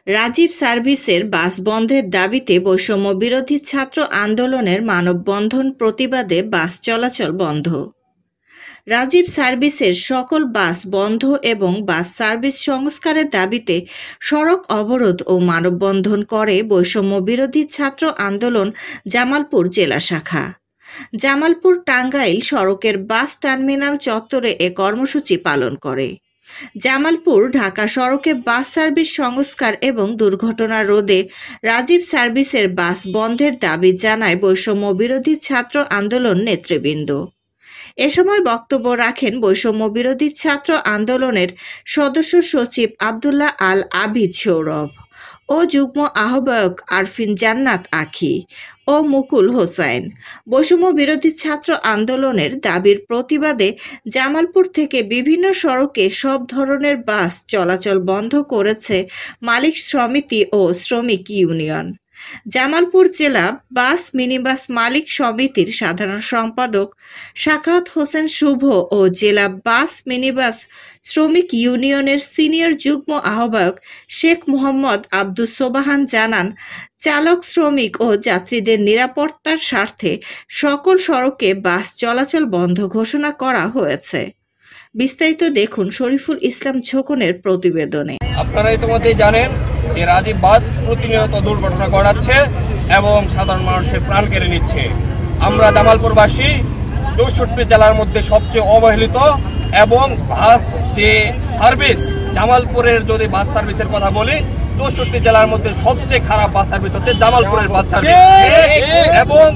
রাজীব সার্ভিসের বাস বন্ধের দাবিতে বৈষম্য বিরোধী ছাত্র আন্দোলনের মানববন্ধন প্রতিবাদে বাস চলাচল বন্ধ। রাজীব সার্ভিসের সকল বাস বন্ধ এবং বাস সার্ভিস সংস্কারের দাবিতে সড়ক অবরোধ ও মানববন্ধন করে বৈষম্য বিরোধী ছাত্র আন্দোলন জামালপুর জেলা শাখা। জামালপুর টাঙ্গাইল সড়কের বাস টার্মিনাল চত্বরে এ কর্মসূচি পালন করে। জামালপুর ঢাকা সড়কে বাস সার্ভিস সংস্কার এবং দুর্ঘটনা রোধে রাজীব সার্ভিসের বাস বন্ধের দাবি জানায় বৈষম্য বিরোধী ছাত্র আন্দোলন নেতৃবৃন্দ। এ সময় বক্তব্য রাখেন বৈষম্য বিরোধী ছাত্র আন্দোলনের সদস্য সচিব আব্দুল্লাহ আল আবিদ সৌরভ ও যুগ্ম আহ্বায়ক আরফিন জান্নাত আখি ও মুকুল হোসাইন। বৈষম্য বিরোধী ছাত্র আন্দোলনের দাবির প্রতিবাদে জামালপুর থেকে বিভিন্ন সড়কে সব ধরনের বাস চলাচল বন্ধ করেছে মালিক সমিতি ও শ্রমিক ইউনিয়ন। জামালপুর জেলা বাস মিনিবাস মালিক সমিতির সাধারণ সম্পাদক সাখাওয়াত হোসেন শুভ ও জেলা বাস মিনিবাস শ্রমিক ইউনিয়নের সিনিয়র যুগ্ম আহ্বায়ক শেখ মোহাম্মদ আব্দুস সোবাহান জানান, চালক, শ্রমিক ও যাত্রীদের নিরাপত্তার স্বার্থে সকল সড়কে বাস চলাচল বন্ধ ঘোষণা করা হয়েছে। বিস্তারিত দেখুন শরীফুল ইসলাম ছোকনের প্রতিবেদনে। আপনারা ইতিমধ্যেই জানেন যে রাজীব বাস প্রতিনিয়ত দুর্ঘটনা ঘটাচ্ছে এবং সাধারণ মানুষের প্রাণ কেড়ে নিচ্ছে। আমরা জামালপুরবাসী 64 জেলার মধ্যে সবচেয়ে অবহেলিত এবং বাস যে সার্ভিস, জামালপুরের যদি বাস সার্ভিসের কথা বলি, 64 জেলার মধ্যে সবচেয়ে খারাপ বাস সার্ভিস হচ্ছে জামালপুরের বাস সার্ভিস। এবং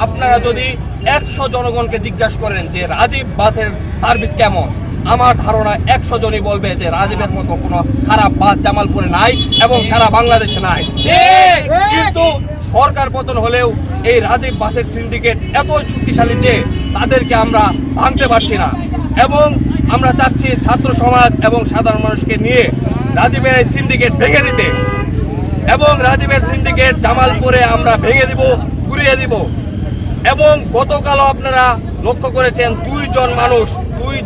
আপনারা যদি 100 জনগণকে জিজ্ঞাসা করেন যে রাজীব বাসের সার্ভিস কেমন, আমার ধারণা 100 জনই বলবে যে রাজীবের মতো কোনো খারাপ বাস জামালপুরে নাই এবং সারা বাংলাদেশে নাই। কিন্তু সরকার পতন হলেও এই রাজীব বাসের সিন্ডিকেট এত শক্তিশালী যে তাদেরকে আমরা ভাঙতে পারছি না এবং আমরা চাচ্ছি ছাত্র সমাজ এবং সাধারণ মানুষকে নিয়ে রাজীবের এই সিন্ডিকেট ভেঙে দিতে এবং রাজীবের সিন্ডিকেট জামালপুরে আমরা ভেঙে দিব, ঘুরিয়ে দিব। এবং গতকালও আপনারা লক্ষ্য করেছেন 2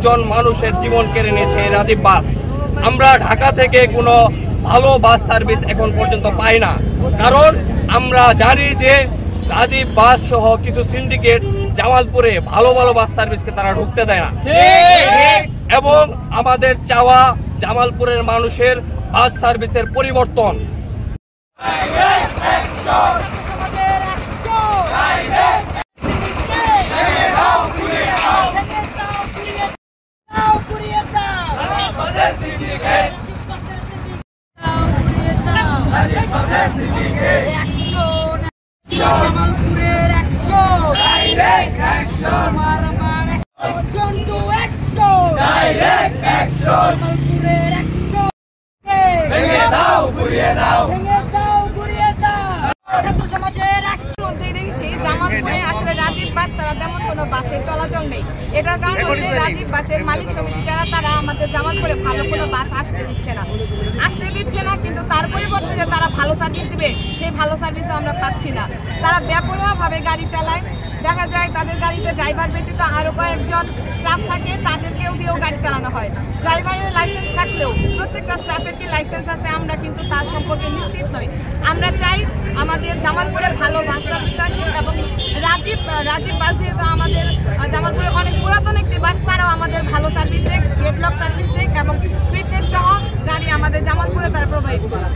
জন মানুষের জীবন কেড়ে নিয়েছে এই রাজীব বাস। আমরা ঢাকা থেকে কোনো ভালো বাস সার্ভিস এখন পর্যন্ত পাই না, কারণ আমরা জানি যে রাজীব বাস সহ কিছু সিন্ডিকেট জামালপুরে ভালো ভালো বাস সার্ভিসকে তারা ঢুকতে দেয় না। এবং আমাদের চাওয়া জামালপুরের মানুষের বাস সার্ভিসের পরিবর্তন। জামালপুরে আসলে রাজীব বাস ছাড়া তেমন কোনো বাসের চলাচল নেই। এটার কারণ হচ্ছে রাজীব বাসের মালিক সমিতি যারা, তারা আমাদের জামালপুরে ভালো কোনো বাস আসতে দিচ্ছে না। কিন্তু তার পরিবর্তে যে তারা ভালো সার্ভিস দিবে, সেই ভালো সার্ভিসও আমরা পাচ্ছি না। তারা বেপরোয়াভাবে গাড়ি চালায়। দেখা যায় তাদের গাড়িতে ড্রাইভার ব্যতীত আরও কয়েকজন স্টাফ থাকে, তাদেরকেও দিয়েও গাড়ি চালানো হয়। ড্রাইভারের লাইসেন্স থাকলেও প্রত্যেকটা স্টাফের কি লাইসেন্স আছে আমরা কিন্তু তার সম্পর্কে নিশ্চিত নই। আমরা চাই আমাদের জামালপুরে ভালো বাস সার্ভিস আসুক এবং রাজীব বাস যেহেতু আমাদের জামালপুরে অনেক পুরাতন একটি বাস, তারাও আমাদের ভালো সার্ভিস দেখ, গেটলক সার্ভিস দেখ এবং ফিটনেস সহ গাড়ি আমাদের জামালপুরে তারা প্রোভাইড করে।